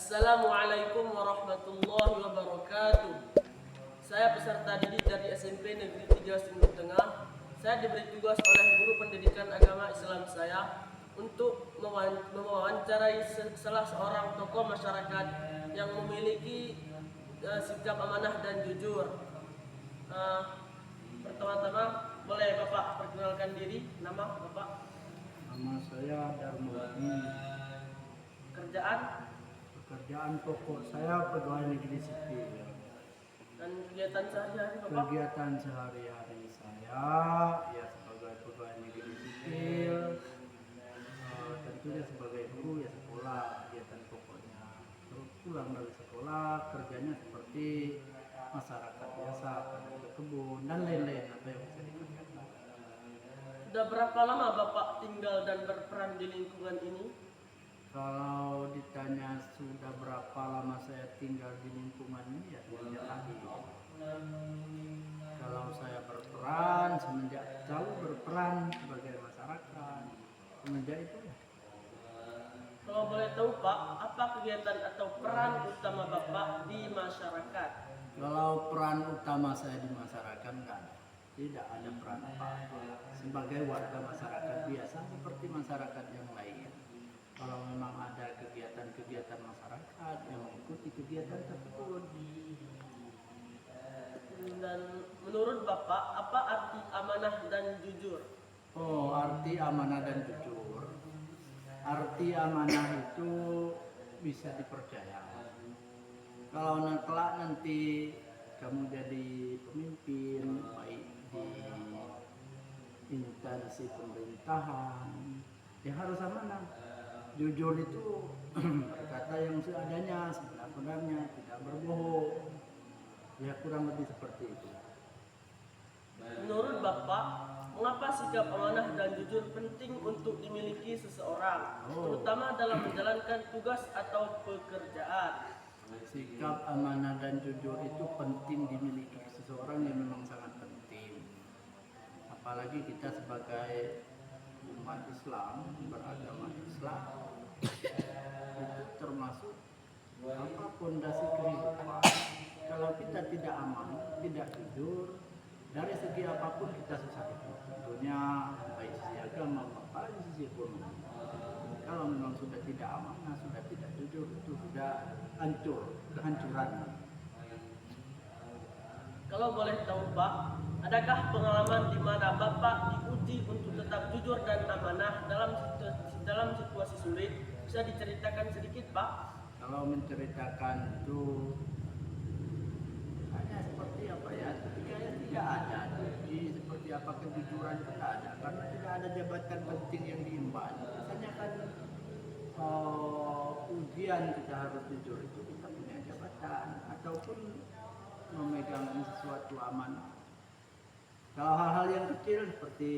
Assalamualaikum warahmatullahi wabarakatuh. Saya peserta didik dari SMP Negeri 3 Sumut Tengah. Saya diberi tugas oleh guru pendidikan agama Islam saya untuk mewawancarai salah seorang tokoh masyarakat yang memiliki sikap amanah dan jujur. Pertama-tama boleh Bapak perkenalkan diri, nama Bapak? Nama saya Darmawati. Pekerjaan pokok saya pegawai negeri sipil. Dan kegiatan sehari-hari Bapak? Kegiatan sehari-hari saya ya sebagai pegawai negeri sipil, tentunya sebagai guru ya sekolah, kegiatan pokoknya. Terus pulang dari sekolah kerjanya seperti masyarakat biasa, ke kebun dan lain-lain apa yang bisa dikerjakan. Sudah berapa lama Bapak tinggal dan berperan di lingkungan ini? Kalau ditanya sudah berapa lama saya tinggal di lingkungan ini ya semenjak lahir. Kalau saya berperan semenjak jauh berperan sebagai masyarakat semenjak itu. Kalau boleh tahu Pak, apa kegiatan atau peran utama Bapak di masyarakat? Kalau peran utama saya di masyarakat tidak ada peran apa-apa. Sebagai warga masyarakat biasa seperti masyarakat yang lain. Kalau memang ada kegiatan-kegiatan masyarakat yang mengikuti kegiatan tersebut. Dan menurut Bapak, apa arti amanah dan jujur? Oh, arti amanah dan jujur. Arti amanah itu bisa dipercaya. Kalau kelak nanti kamu jadi pemimpin baik di instansi pemerintahan, ya harus amanah. Jujur itu berkata yang seadanya, sebenar-benarnya, tidak berbohong. Ya kurang lebih seperti itu. Menurut Bapak, mengapa sikap amanah dan jujur penting untuk dimiliki seseorang, terutama dalam menjalankan tugas atau pekerjaan? Sikap amanah dan jujur itu penting dimiliki seseorang yang memang sangat penting. Apalagi kita sebagai umat Islam, beragama Islam, itu termasuk apa pondasi kehidupan. Kalau kita tidak aman, tidak jujur, dari segi apapun kita susah hidup. Tentunya baik sisi agama maupun sisi ekonomi. Kalau memang sudah tidak amanah, sudah tidak jujur, itu sudah hancur, kehancuran. Kalau boleh tahu Pak, adakah pengalaman di mana Bapak diuji untuk tetap jujur dan amanah dalam situasi sulit? Bisa diceritakan sedikit Pak? Kalau menceritakan itu hanya seperti apa ya, ketika tidak ada uji seperti apa kejujuran tidak ada, karena tidak ada jabatan penting yang diemban. Biasanya kan ujian kita harus jujur itu kita punya jabatan ataupun memegang sesuatu amanah. Kalau hal-hal yang kecil seperti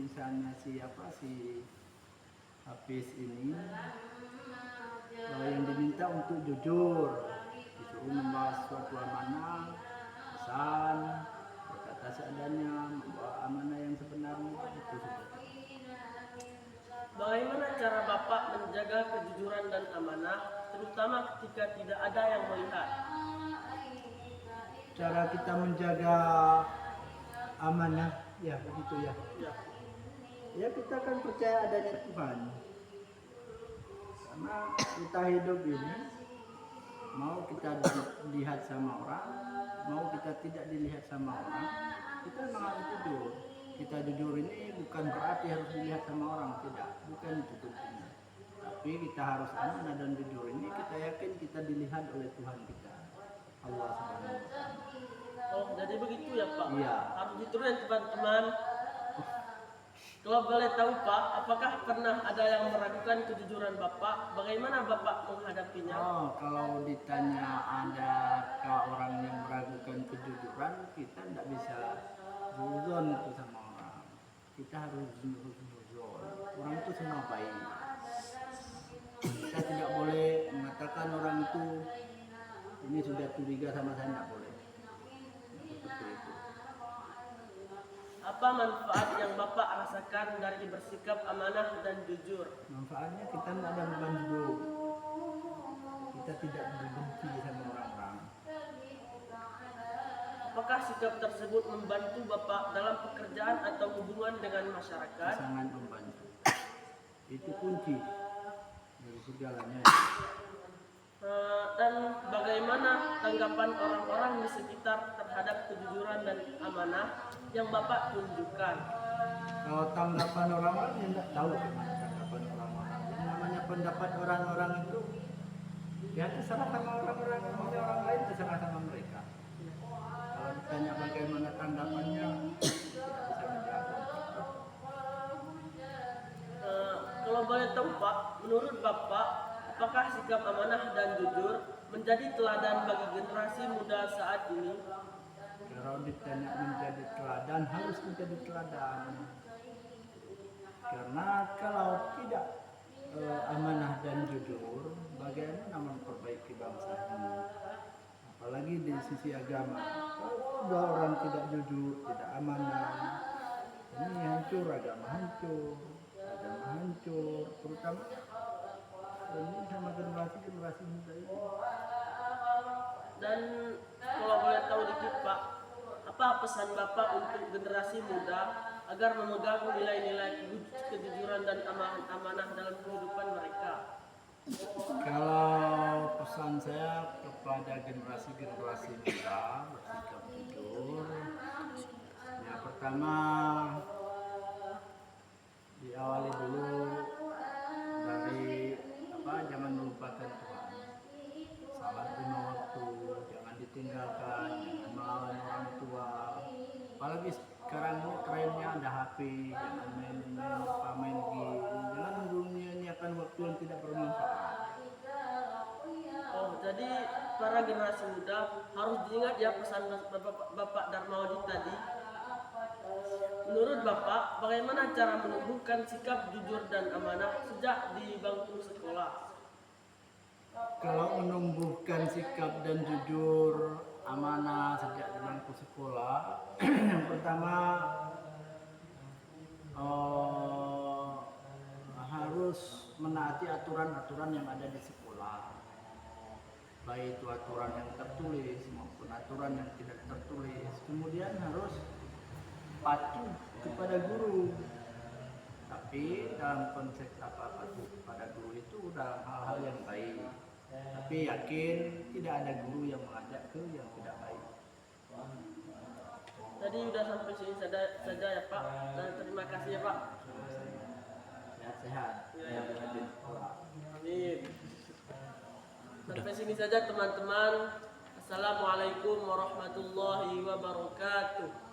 misalnya si Hafiz ini, yang diminta untuk jujur, disuruh membawa suatu amanah, pesan, berkata seadanya, membawa amanah yang sebenarnya, itu sudah. Bagaimana cara Bapak menjaga kejujuran dan amanah, terutama ketika tidak ada yang melihat? Cara kita menjaga amanah, ya begitu ya. Ya kita kan percaya adanya Tuhan. Karena kita hidup ini, mau kita dilihat sama orang, mau kita tidak dilihat sama orang, kita memang harus jujur. Kita jujur ini bukan berarti harus dilihat sama orang, tidak, bukan itu tujuannya. Tapi kita harus amanah dan jujur ini, kita yakin kita dilihat oleh Tuhan kita, Allah Subhanahu wa Ta'ala. Oh, jadi begitu ya Pak? Iya. Harus diturunin teman-teman. Kalau boleh tahu Pak, apakah pernah ada yang meragukan kejujuran Bapak? Bagaimana Bapak menghadapinya? Oh, kalau ditanya adakah orang yang meragukan kejujuran, kita tidak bisa zuzon itu sama orang. Kita harus zuzon. Orang itu semua baik. Kita tidak boleh mengatakan orang itu ini sudah curiga sama saya, tidak boleh. Seperti itu. Apa manfaat yang Bapak rasakan dari bersikap amanah dan jujur? Manfaatnya kita tidak ada beban hidup. kita tidak berbenci sama orang-orang. Apakah sikap tersebut membantu Bapak dalam pekerjaan atau hubungan dengan masyarakat? Sangat membantu. Itu kunci dari segalanya. Dan bagaimana tanggapan orang-orang di sekitar terhadap kejujuran dan amanah yang Bapak tunjukkan? Kalau tanggapan orang-orang ya tidak tahu gimana tanggapan orang-orang. Yang namanya pendapat orang-orang itu ya terserah sama orang-orang, maunya orang lain terserah sama mereka. Kalau ditanya bagaimana tanggapannya, tidak bisa menjawab. Kalau boleh tahu Pak, menurut Bapak, apakah sikap amanah dan jujur menjadi teladan bagi generasi muda saat ini? Kalau ditanya menjadi teladan, harus menjadi teladan. Karena kalau tidak amanah dan jujur, bagaimana memperbaiki bangsa ini? Apalagi di sisi agama. Kalau dua orang tidak jujur, tidak amanah, ini hancur, agama hancur, terutama ini sama generasi muda ini. Dan kalau boleh tahu dikit Pak, apa pesan Bapak untuk generasi muda agar memegang nilai-nilai kejujuran dan amanah dalam kehidupan mereka? Kalau pesan saya kepada generasi-generasi muda bersikap jujur, yang pertama diawali dulu dari jangan melupakan Tuhan. Salat lima waktu, jangan ditinggalkan, jangan melawan orang tua. Apalagi sekarang ini trennya ada HP, jangan main game, jangan menyanyiakan waktu yang tidak bermanfaat. Oh, jadi para generasi muda harus diingat ya pesan Bapak Darmawadi tadi. Menurut Bapak, bagaimana cara menumbuhkan sikap jujur dan amanah sejak di bangku sekolah? Kalau menumbuhkan sikap dan jujur amanah sejak di bangku sekolah, yang pertama harus menaati aturan-aturan yang ada di sekolah, baik itu aturan yang tertulis maupun aturan yang tidak tertulis. Kemudian harus patuh kepada guru, tapi dalam konteks patuh kepada guru itu dalam hal-hal yang baik, tapi yakin tidak ada guru yang mengajak ke yang tidak baik. Tadi udah sampai sini saja ya Pak, dan terima kasih ya Pak. Sehat-sehat. Ya. Amin. Sampai sini saja teman-teman. Assalamualaikum warahmatullahi wabarakatuh.